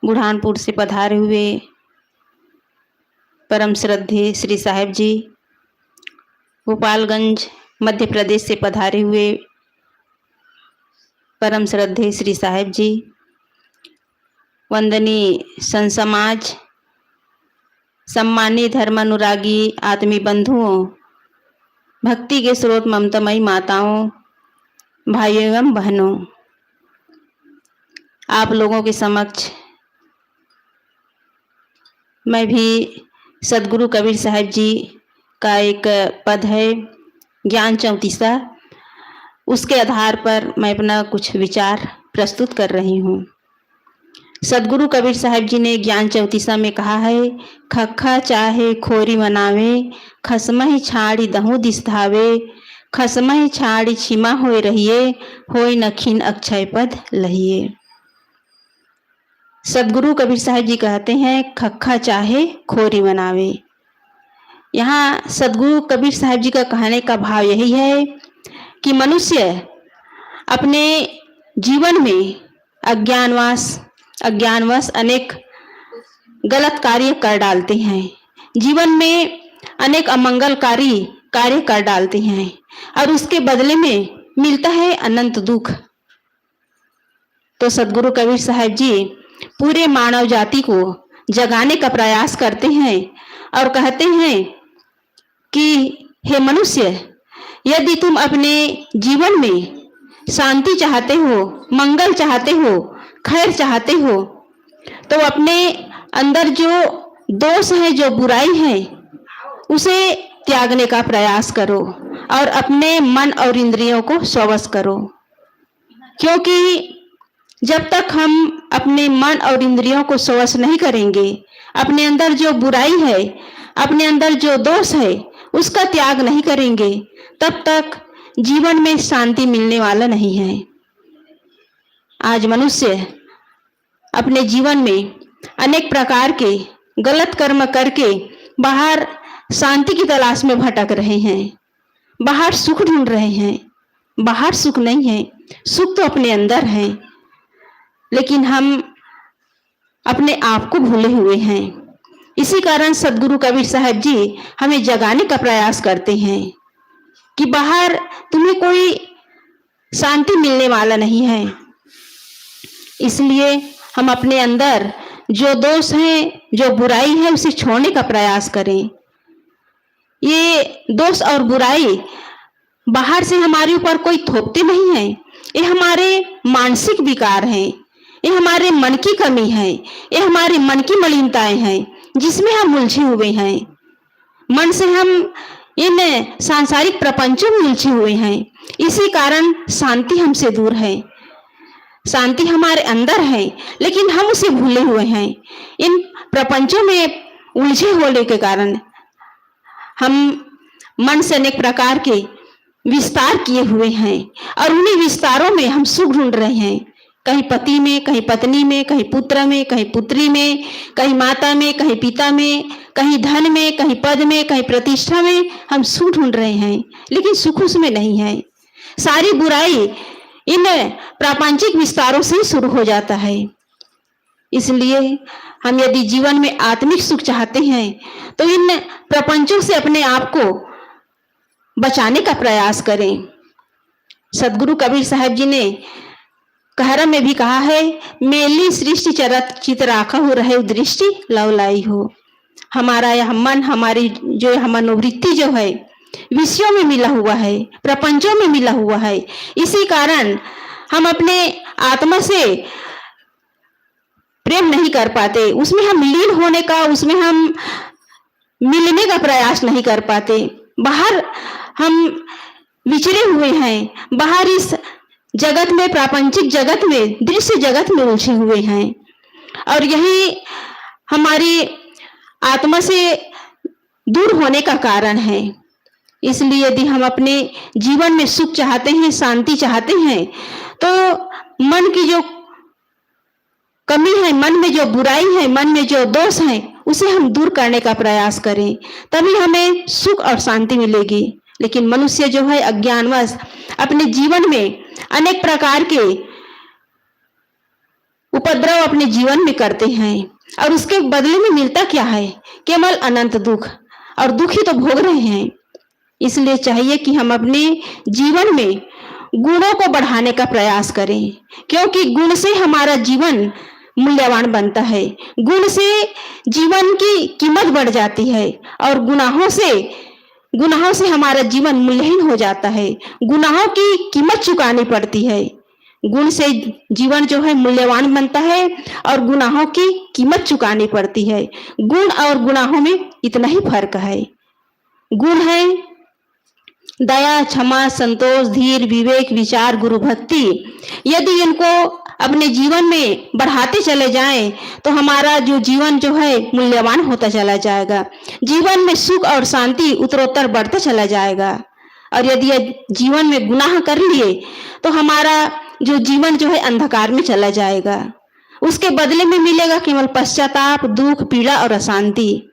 बुरहानपुर से पधारे हुए परम श्रद्धेय श्री साहेब जी, गोपालगंज मध्य प्रदेश से पधारे हुए परम श्रद्धेय श्री साहेब जी, वंदनीय संत समाज, सम्मानित धर्मानुरागी आत्मी बंधुओं, भक्ति के स्रोत ममतामयी माताओं, भाइयों एवं बहनों, आप लोगों के समक्ष मैं भी सदगुरु कबीर साहब जी का एक पद है ज्ञान चौतीसा, उसके आधार पर मैं अपना कुछ विचार प्रस्तुत कर रही हूँ। सदगुरु कबीर साहब जी ने ज्ञान चौतीसा में कहा है, खखा चाहे खोरी मनावे, खसमहि छाड़ी दहु दिस धावे, खसमहि छाड़ी छिमा होए रहिए, होई नखीन अक्षय पद लहिए। सदगुरु कबीर साहब जी कहते हैं खखा चाहे खोरी मनावे। यहाँ सदगुरु कबीर साहब जी का कहने का भाव यही है कि मनुष्य अपने जीवन में अज्ञानवश अनेक गलत कार्य कर डालते हैं, जीवन में अनेक अमंगलकारी कार्य कर डालते हैं और उसके बदले में मिलता है अनंत दुख। तो सदगुरु कबीर साहब जी पूरे मानव जाति को जगाने का प्रयास करते हैं और कहते हैं कि हे मनुष्य, यदि तुम अपने जीवन में शांति चाहते हो, मंगल चाहते हो, खैर चाहते हो, तो अपने अंदर जो दोष है, जो बुराई है, उसे त्यागने का प्रयास करो और अपने मन और इंद्रियों को स्ववश करो। क्योंकि जब तक हम अपने मन और इंद्रियों को स्ववश नहीं करेंगे, अपने अंदर जो बुराई है, अपने अंदर जो दोष है, उसका त्याग नहीं करेंगे, तब तक जीवन में शांति मिलने वाला नहीं है। आज मनुष्य अपने जीवन में अनेक प्रकार के गलत कर्म करके बाहर शांति की तलाश में भटक रहे हैं, बाहर सुख ढूंढ रहे हैं। बाहर सुख नहीं है, सुख तो अपने अंदर है, लेकिन हम अपने आप को भूले हुए हैं। इसी कारण सदगुरु कबीर साहब जी हमें जगाने का प्रयास करते हैं कि बाहर तुम्हें कोई शांति मिलने वाला नहीं है। इसलिए हम अपने अंदर जो दोष है, जो बुराई है, उसे छोड़ने का प्रयास करें। ये दोष और बुराई बाहर से हमारे ऊपर कोई थोपते नहीं है, ये हमारे मानसिक विकार हैं, ये हमारे मन की कमी है, ये हमारे मन की मलिनताएं हैं जिसमें हम उलझे हुए हैं। मन से हम इन सांसारिक प्रपंचों में उलझे हुए हैं, इसी कारण शांति हमसे दूर है। शांति हमारे अंदर है, लेकिन हम उसे भूले हुए हैं। इन प्रपंचों में उलझे होने के कारण हम मन से अनेक प्रकार के विस्तार किए हुए हैं और उन्हीं विस्तारों में हम सुख ढूंढ रहे हैं। कहीं पति में, कहीं पत्नी में, कहीं पुत्र में, कहीं पुत्री में, कहीं माता में, कहीं पिता में, कहीं धन में, कहीं पद में, कहीं प्रतिष्ठा में हम सुख ढूंढ रहे हैं, लेकिन सुख उसमें नहीं है। सारी बुराई इन प्रापंचिक विस्तारों से शुरू हो जाता है। इसलिए हम यदि जीवन में आत्मिक सुख चाहते हैं तो इन प्रपंचों से अपने आप को बचाने का प्रयास करें। सदगुरु कबीर साहब जी ने कहरा में भी कहा है, मेली सृष्टि चरत चित राखा हो रहे दृष्टि लवलाई हो। हमारा यह मन, हमारी जो मनोवृत्ति जो है विषयों में मिला हुआ है, प्रपंचों में मिला हुआ है। इसी कारण हम अपने आत्मा से प्रेम नहीं कर पाते, उसमें हम लीन होने का, उसमें हम मिलने का प्रयास नहीं कर पाते। बाहर हम विचरे हुए हैं, बाहर इस जगत में, प्रापंचिक जगत में, दृश्य जगत में उलझे हुए हैं और यही हमारी आत्मा से दूर होने का कारण है। इसलिए यदि हम अपने जीवन में सुख चाहते हैं, शांति चाहते हैं, तो मन की जो कमी है, मन में जो बुराई है, मन में जो दोष है, उसे हम दूर करने का प्रयास करें, तभी हमें सुख और शांति मिलेगी। लेकिन मनुष्य जो है अज्ञानवश अपने जीवन में अनेक प्रकार के उपद्रव अपने जीवन में करते हैं और उसके बदले में मिलता क्या है? केवल अनंत दुख, और दुख ही तो भोग रहे हैं। इसलिए चाहिए कि हम अपने जीवन में गुणों को बढ़ाने का प्रयास करें, क्योंकि गुण से हमारा जीवन मूल्यवान बनता है। गुण से जीवन की कीमत बढ़ जाती है और गुनाहों से हमारा जीवन मूल्यहीन हो जाता है। गुनाहों की कीमत चुकानी पड़ती है। गुण से जीवन जो है मूल्यवान बनता है और गुनाहों की कीमत चुकानी पड़ती है। गुण और गुनाहों में इतना ही फर्क है। गुण है दया, क्षमा, संतोष, धीर, विवेक, विचार, गुरु भक्ति। यदि इनको अपने जीवन में बढ़ाते चले जाएं तो हमारा जो जीवन जो है मूल्यवान होता चला जाएगा। जीवन में सुख और शांति उत्तरोत्तर बढ़ता चला जाएगा। और यदि जीवन में गुनाह कर लिए तो हमारा जो जीवन जो है अंधकार में चला जाएगा। उसके बदले में मिलेगा केवल पश्चाताप, दुख, पीड़ा और अशांति।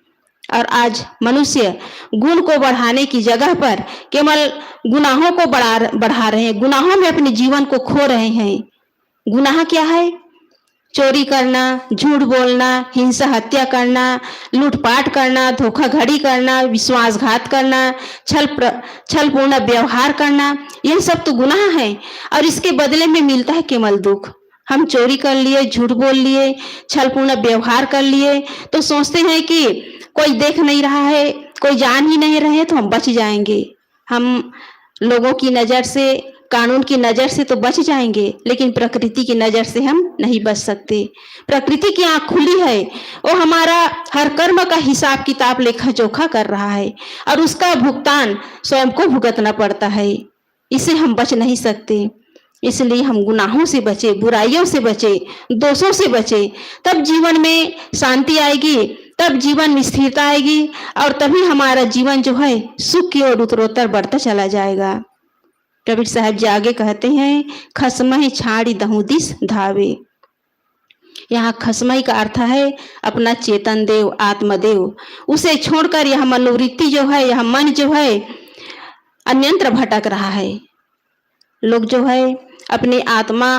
और आज मनुष्य गुण को बढ़ाने की जगह पर केवल गुनाहों को बढ़ा रहे हैं। गुनाहों में अपने जीवन को खो रहे हैं। गुनाह क्या है? चोरी करना, झूठ बोलना, हिंसा हत्या करना, लूटपाट करना, धोखाधड़ी करना, विश्वासघात करना, छलपूर्ण व्यवहार करना, यह सब तो गुनाह है। और इसके बदले में मिलता है केवल दुख। हम चोरी कर लिए, झूठ बोल लिए, छलपूर्ण व्यवहार कर लिए तो सोचते हैं कि कोई देख नहीं रहा है, कोई जान ही नहीं रहे तो हम बच जाएंगे। हम लोगों की नजर से, कानून की नजर से तो बच जाएंगे, लेकिन प्रकृति की नजर से हम नहीं बच सकते। प्रकृति की आंख खुली है, वो हमारा हर कर्म का हिसाब किताब लेखा जोखा कर रहा है और उसका भुगतान स्वयं को भुगतना पड़ता है। इसे हम बच नहीं सकते। इसलिए हम गुनाहों से बचे, बुराइयों से बचे, दोषों से बचे, तब जीवन में शांति आएगी, तब जीवन में स्थिरता आएगी और तभी हमारा जीवन जो है सुख की ओर उत्तरोत्तर बढ़ता चला जाएगा। कबीर साहब जी आगे कहते हैं, खसमहि छाड़ी दहु दिस धावे। यहाँ खसमहि का अर्थ है अपना चेतन देव, आत्मदेव। उसे छोड़कर यह मनोवृत्ति जो है, यह मन जो है अन्यंत्र भटक रहा है। लोग जो है अपनी आत्मा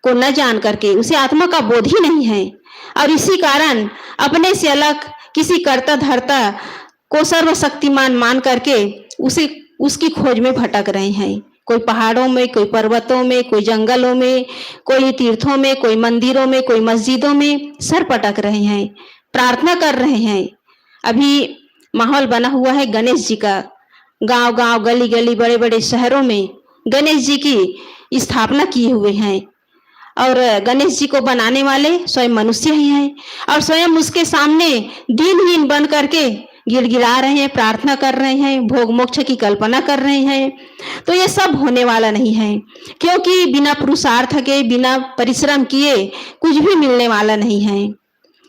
को न जान करके, उसे आत्मा का बोध ही नहीं है और इसी कारण अपने से अलग किसी कर्ता धर्ता को सर्वशक्तिमान मान करके उसकी खोज में भटक रहे हैं। कोई पहाड़ों में, कोई पर्वतों में, कोई जंगलों में, कोई तीर्थों में, कोई मंदिरों में, कोई मस्जिदों में सर पटक रहे हैं, प्रार्थना कर रहे हैं। अभी माहौल बना हुआ है गणेश जी का। गांव गांव, गली गली, बड़े बड़े शहरों में गणेश जी की स्थापना किए हुए हैं और गणेश जी को बनाने वाले स्वयं मनुष्य ही हैं और स्वयं उसके सामने दीनहीन बन करके गिड़गिड़ा रहे हैं, प्रार्थना कर रहे हैं, भोग मोक्ष की कल्पना कर रहे हैं। तो ये सब होने वाला नहीं है, क्योंकि बिना पुरुषार्थ के, बिना परिश्रम किए कुछ भी मिलने वाला नहीं है।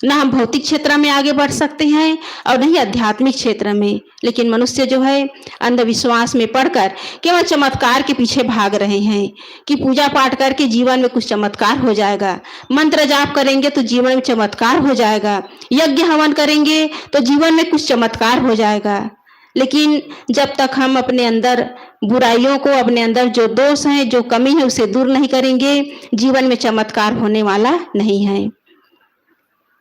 न हम भौतिक क्षेत्र में आगे बढ़ सकते हैं और नहीं आध्यात्मिक क्षेत्र में। लेकिन मनुष्य जो है अंधविश्वास में पड़कर केवल चमत्कार के पीछे भाग रहे हैं कि पूजा पाठ करके जीवन में कुछ चमत्कार हो जाएगा, मंत्र जाप करेंगे तो जीवन में चमत्कार हो जाएगा, यज्ञ हवन करेंगे तो जीवन में कुछ चमत्कार हो जाएगा। लेकिन जब तक हम अपने अंदर बुराइयों को, अपने अंदर जो दोष है, जो कमी है, उसे दूर नहीं करेंगे, जीवन में चमत्कार होने वाला नहीं है।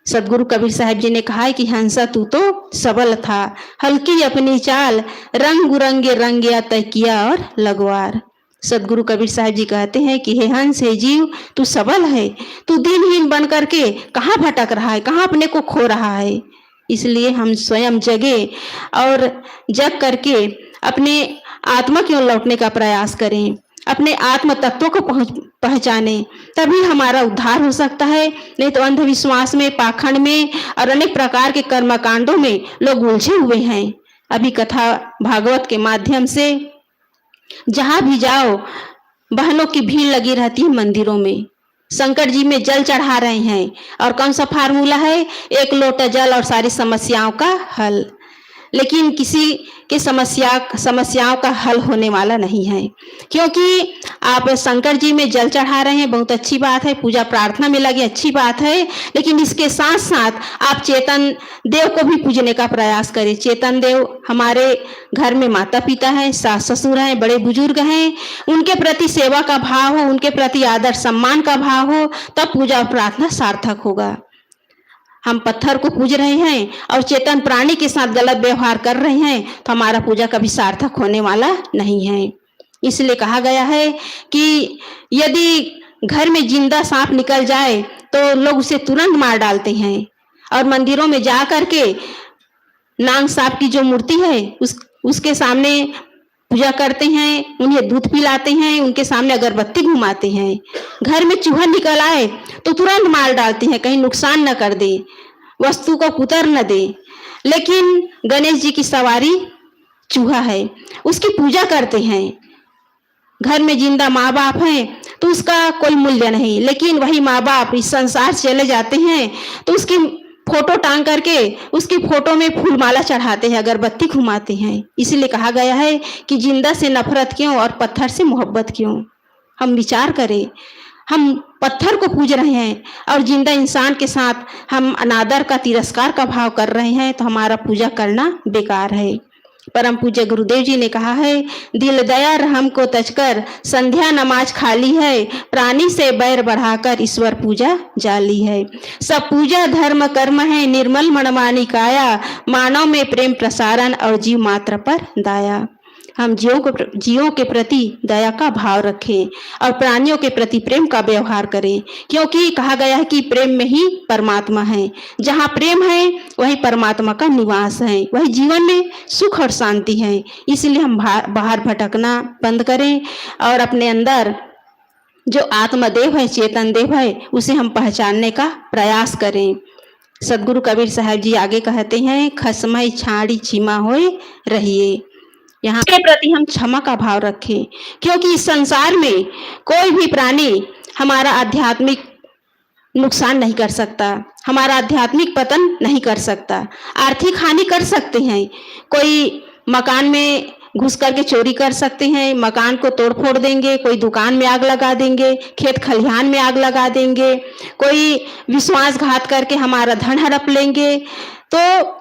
सदगुरु कबीर साहब जी ने कहा है कि हंसा तू तो सबल था, हल्की अपनी चाल, रंग गुरंगे रंग या तय किया और लगवार। सदगुरु कबीर साहब जी कहते हैं कि हे हंस, हे जीव, तू सबल है, तू दीनहीन बन करके कहाँ भटक रहा है, कहाँ अपने को खो रहा है। इसलिए हम स्वयं जगे और जग करके अपने आत्मा की ओर लौटने का प्रयास करें, अपने आत्म तत्वों को पहचाने, तभी हमारा उद्धार हो सकता है। नहीं तो अंधविश्वास में, पाखंड में और अनेक प्रकार के कर्मकांडों में लोग उलझे हुए हैं। अभी कथा भागवत के माध्यम से जहां भी जाओ बहनों की भीड़ लगी रहती है मंदिरों में, शंकर जी में जल चढ़ा रहे हैं और कौन सा फार्मूला है, एक लोटा जल और सारी समस्याओं का हल। लेकिन किसी के समस्याओं का हल होने वाला नहीं है। क्योंकि आप शंकर जी में जल चढ़ा रहे हैं, बहुत अच्छी बात है, पूजा प्रार्थना में लगे, अच्छी बात है, लेकिन इसके साथ साथ आप चेतन देव को भी पूजने का प्रयास करें। चेतन देव हमारे घर में माता पिता हैं, सास ससुर हैं, बड़े बुजुर्ग हैं, उनके प्रति सेवा का भाव हो, उनके प्रति आदर सम्मान का भाव हो, तब पूजा प्रार्थना सार्थक होगा। हम पत्थर को पूज रहे हैं और चेतन प्राणी के साथ गलत व्यवहार कर रहे हैं तो हमारा पूजा कभी सार्थक होने वाला नहीं है। इसलिए कहा गया है कि यदि घर में जिंदा सांप निकल जाए तो लोग उसे तुरंत मार डालते हैं और मंदिरों में जा करके नाग सांप की जो मूर्ति है उसके सामने पूजा करते हैं, उन्हें दूध पिलाते हैं, उनके सामने अगरबत्ती घुमाते हैं। घर में चूहा निकल आए तो तुरंत मार डालते हैं, कहीं नुकसान न कर दे, वस्तु को कुतर न दे। लेकिन गणेश जी की सवारी चूहा है, उसकी पूजा करते हैं। घर में जिंदा माँ बाप हैं तो उसका कोई मूल्य नहीं, लेकिन वही माँ बाप इस संसार से चले जाते हैं तो उसकी फोटो टांग करके उसकी फोटो में फूलमाला चढ़ाते हैं, अगरबत्ती घुमाते हैं। इसलिए कहा गया है कि जिंदा से नफरत क्यों और पत्थर से मोहब्बत क्यों। हम विचार करें, हम पत्थर को पूज रहे हैं और जिंदा इंसान के साथ हम अनादर का, तिरस्कार का भाव कर रहे हैं तो हमारा पूजा करना बेकार है। परम पूज्य गुरुदेव जी ने कहा है, दिल दया रहम को तजकर संध्या नमाज खाली है, प्राणी से बैर बढ़ाकर ईश्वर पूजा जाली है। सब पूजा धर्म कर्म है, निर्मल मनमानी काया, मानव में प्रेम प्रसारण और जीव मात्र पर दाया। हम जीवों के प्रति दया का भाव रखें और प्राणियों के प्रति प्रेम का व्यवहार करें, क्योंकि कहा गया है कि प्रेम में ही परमात्मा है। जहाँ प्रेम है वही परमात्मा का निवास है, वही जीवन में सुख और शांति है। इसलिए हम बाहर भटकना बंद करें और अपने अंदर जो आत्मदेव है, चेतन देव है, उसे हम पहचानने का प्रयास करें। सदगुरु कबीर साहब जी आगे कहते हैं, खसमय छाड़ी क्षमा होए रहिए। यहाँ के प्रति हम क्षमा का भाव रखें, क्योंकि इस संसार में कोई भी प्राणी हमारा आध्यात्मिक नुकसान नहीं कर सकता, हमारा आध्यात्मिक पतन नहीं कर सकता। आर्थिक हानि कर सकते हैं, कोई मकान में घुस करके चोरी कर सकते हैं, मकान को तोड़ फोड़ देंगे, कोई दुकान में आग लगा देंगे, खेत खलिहान में आग लगा देंगे, कोई विश्वासघात करके हमारा धन हड़प लेंगे, तो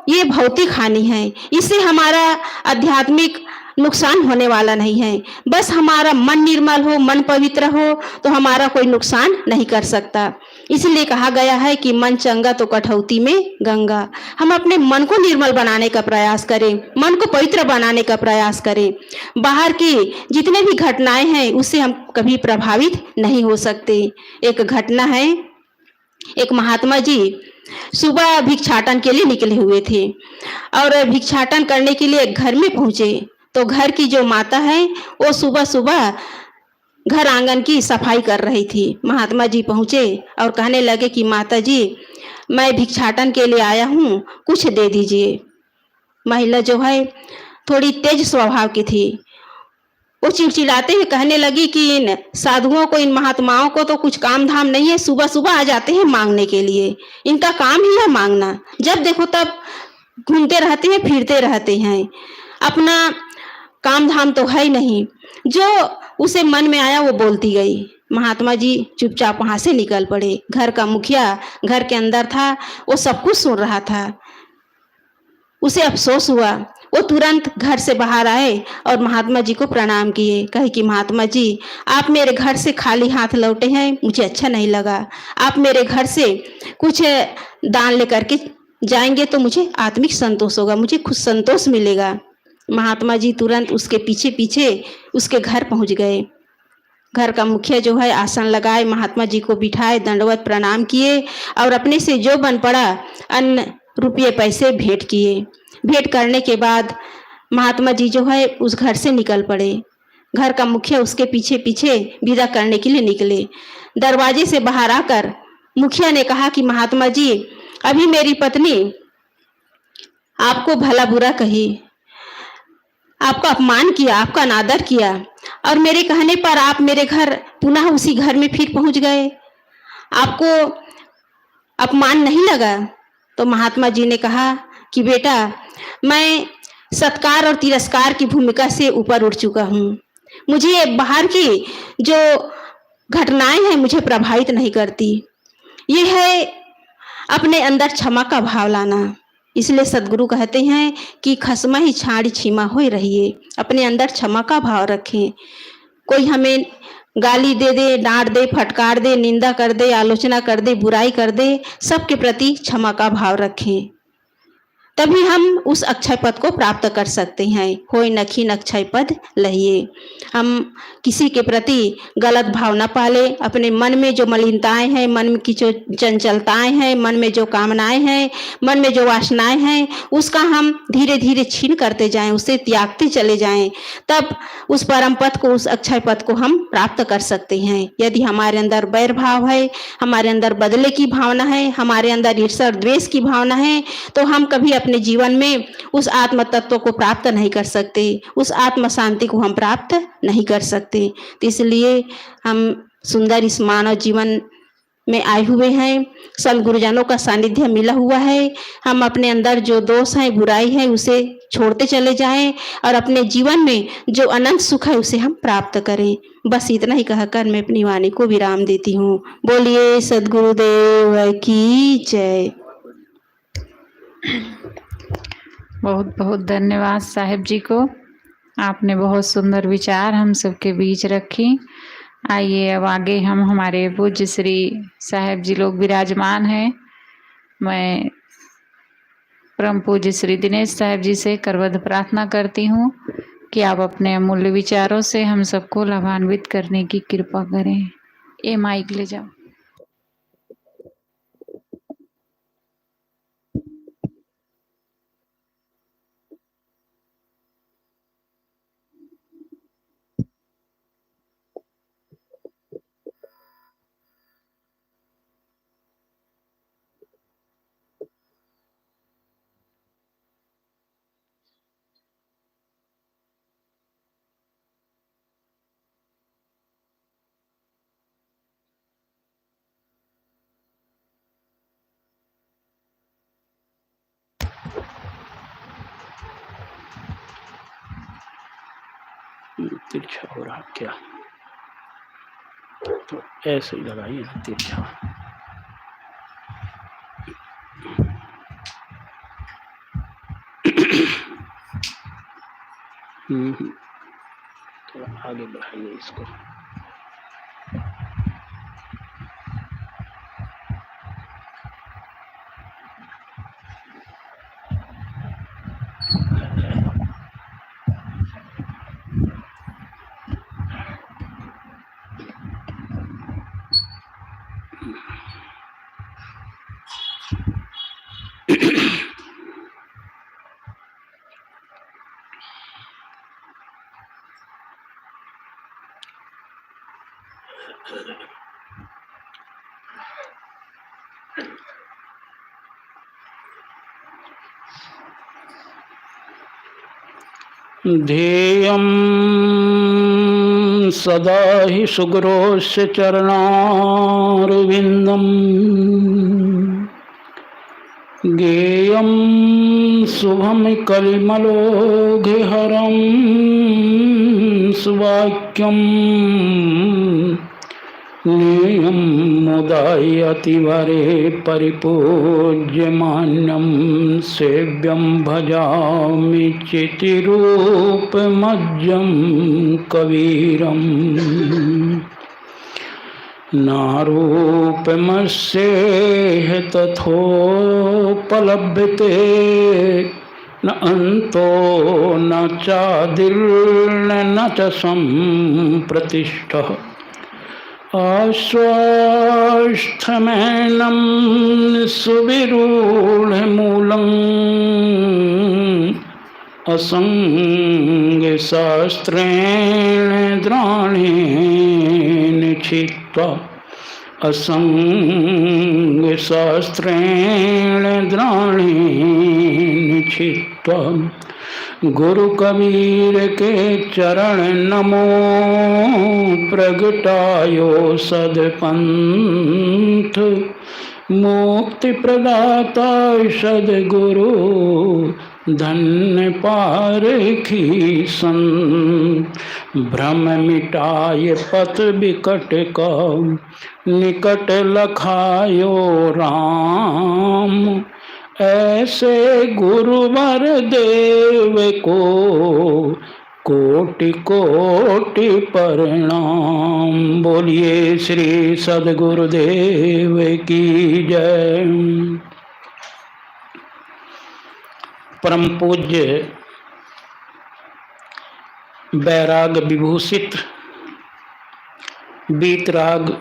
ये भौतिक हानि है। इससे हमारा आध्यात्मिक नुकसान होने वाला नहीं है। बस हमारा मन निर्मल हो, मन पवित्र हो तो हमारा कोई नुकसान नहीं कर सकता। इसलिए कहा गया है कि मन चंगा तो कठौती में गंगा। हम अपने मन को निर्मल बनाने का प्रयास करें, मन को पवित्र बनाने का प्रयास करें। बाहर की जितने भी घटनाएं हैं उससे हम कभी प्रभावित नहीं हो सकते। एक घटना है, एक महात्मा जी सुबह भिक्षाटन के लिए निकले हुए थे और भिक्षाटन करने के लिए घर में पहुंचे तो घर की जो माता है वो सुबह सुबह घर आंगन की सफाई कर रही थी। महात्मा जी पहुंचे और कहने लगे कि माता जी, मैं भिक्षाटन के लिए आया हूँ, कुछ दे दीजिए। महिला जो है थोड़ी तेज स्वभाव की थी, वो चिड़चिड़ाते हुए कहने लगी कि इन साधुओं को, इन महात्माओं को तो कुछ काम धाम नहीं है, सुबह सुबह आ जाते हैं मांगने के लिए, इनका काम ही है मांगना, जब देखो तब घूमते रहते हैं, फिरते रहते हैं, अपना काम धाम तो है ही नहीं। जो उसे मन में आया वो बोलती गई। महात्मा जी चुपचाप वहां से निकल पड़े। घर का मुखिया घर के अंदर था, वो सब कुछ सुन रहा था। उसे अफसोस हुआ, वो तुरंत घर से बाहर आए और महात्मा जी को प्रणाम किए। कहे कि महात्मा जी, आप मेरे घर से खाली हाथ लौटे हैं, मुझे अच्छा नहीं लगा। आप मेरे घर से कुछ दान लेकर के जाएंगे तो मुझे आत्मिक संतोष होगा, मुझे खुद संतोष मिलेगा। महात्मा जी तुरंत उसके पीछे पीछे उसके घर पहुंच गए। घर का मुखिया जो है आसन लगाए, महात्मा जी को बिठाए, दंडवत प्रणाम किए और अपने से जो बन पड़ा अन्न रुपये पैसे भेंट किए। भेंट करने के बाद महात्मा जी जो है उस घर से निकल पड़े। घर का मुखिया उसके पीछे पीछे विदा करने के लिए निकले। दरवाजे से बाहर आकर मुखिया ने कहा कि महात्मा जी, अभी मेरी पत्नी आपको भला बुरा कही, आपका अपमान किया, आपका अनादर किया और मेरे कहने पर आप मेरे घर पुनः उसी घर में फिर पहुंच गए, आपको अपमान नहीं लगा? तो महात्मा जी ने कहा कि बेटा, मैं सत्कार और तिरस्कार की भूमिका से ऊपर उठ चुका हूँ। मुझे बाहर की जो घटनाएं हैं मुझे प्रभावित नहीं करती। ये है अपने अंदर क्षमा का भाव लाना। इसलिए सदगुरु कहते हैं कि खसमा ही छाड़ी छीमा हो रहिए। अपने अंदर क्षमा का भाव रखें। कोई हमें गाली दे दे, डांट दे, फटकार दे, निंदा कर दे, आलोचना कर दे, बुराई कर दे, सबके प्रति क्षमा का भाव रखें। तभी हम उस अक्षय पद को प्राप्त कर सकते हैं। होय नखी अक्षय पद लहिए। हम किसी के प्रति गलत भाव न पाले। अपने मन में जो मलिनताएं हैं, मन की जो चंचलताएं हैं, मन में जो कामनाएं हैं, मन में जो वासनाएं हैं, उसका हम धीरे धीरे छीन करते जाएं, उसे त्यागते चले जाएं। तब उस परम पद को, उस अक्षय पद को हम प्राप्त कर सकते हैं। यदि हमारे अंदर बैर भाव है, हमारे अंदर बदले की भावना है, हमारे अंदर ईर्ष्या और द्वेष की भावना है, तो हम कभी अपने जीवन में उस आत्म तत्व को प्राप्त नहीं कर सकते, उस आत्म शांति को हम प्राप्त नहीं कर सकते। तो इसलिए हम सुंदर इस मानव जीवन में आए हुए हैं, सब गुरुजनों का सानिध्य मिला हुआ है। हम अपने अंदर जो दोष है, बुराई है, उसे छोड़ते चले जाएं और अपने जीवन में जो अनंत सुख है उसे हम प्राप्त करें। बस इतना ही कहकर मैं अपनी वाणी को विराम देती हूँ। बोलिए सद्गुरुदेव की जय। बहुत बहुत धन्यवाद साहिब जी को। आपने बहुत सुंदर विचार हम सबके बीच रखी। आइए अब आगे हम हमारे पूज्य श्री साहिब जी लोग विराजमान हैं। मैं परम पूज्य श्री दिनेश साहिब जी से करवद प्रार्थना करती हूँ कि आप अपने अमूल्य विचारों से हम सबको लाभान्वित करने की कृपा करें। ये माइक ले जाओ। तिरछा हो रहा क्या? तो ऐसे ही लगाइए तिरछा। थोड़ा आगे बढ़ाइए इसको। ध्येयं सदा हि सुगुरोस्य चरणारविन्दम् ज्ञेयं शुभं कलिमलोघहरं सुवाक्यं ज्ञेयं मुदायतिवरे परिपूज्यमान्यं सेव्यं भजामि चितिरूपमज्जं कवीरम् नारूपमस्येह तथोपलभ्यते न अन्तो न चादिर्न न च सम्प्रतिष्ठः आश्वास्थमेनं सुविरूढमूलम् असंगशास्त्रेण द्राणेन छित्त्वा असंगशास्त्रेण द्राणेन छित्त्वा गुरु कबीर के चरण नमो प्रगटायो सदपंथ मुक्ति प्रदाता सदगुरु धन्य पारखी संत, भ्रम मिटाए पथ बिकट का, निकट लखायो राम। ऐसे गुरुवर देव को कोटि कोटि प्रणाम। बोलिए श्री सद्गुरुदेव की जय। परम पूज्य बैराग विभूषित बीतराग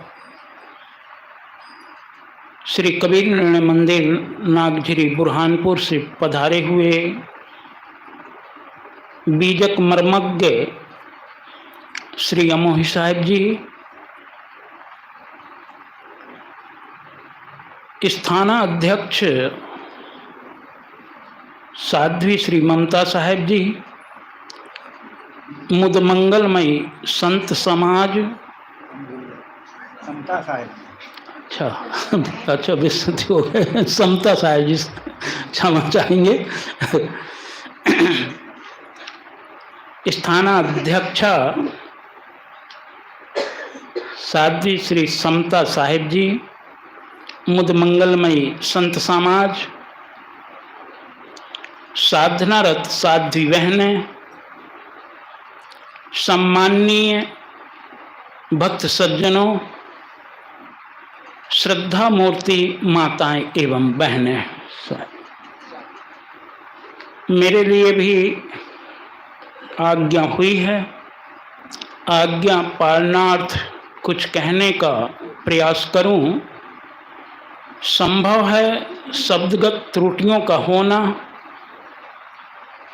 श्री कबीर निर्णय मंदिर नागझिरी बुरहानपुर से पधारे हुए बीजक मर्मज्ञ श्री अमोही साहिब जी, स्थानाध्यक्ष साध्वी श्री ममता साहिब जी, मुद मंगलमयी संत समाज, समता साहिब, अच्छा विस्मृति हो गए, समता साहिब जी क्षमा चाहेंगे। स्थानाध्यक्षा साध्वी श्री समता साहिब जी, मुद मंगलमयी संत समाज, साधनारत साध्वी बहनें, सम्माननीय भक्त सज्जनों, श्रद्धा मूर्ति माताएं एवं बहनें, मेरे लिए भी आज्ञा हुई है। आज्ञा पालनार्थ कुछ कहने का प्रयास करूं। संभव है शब्दगत त्रुटियों का होना,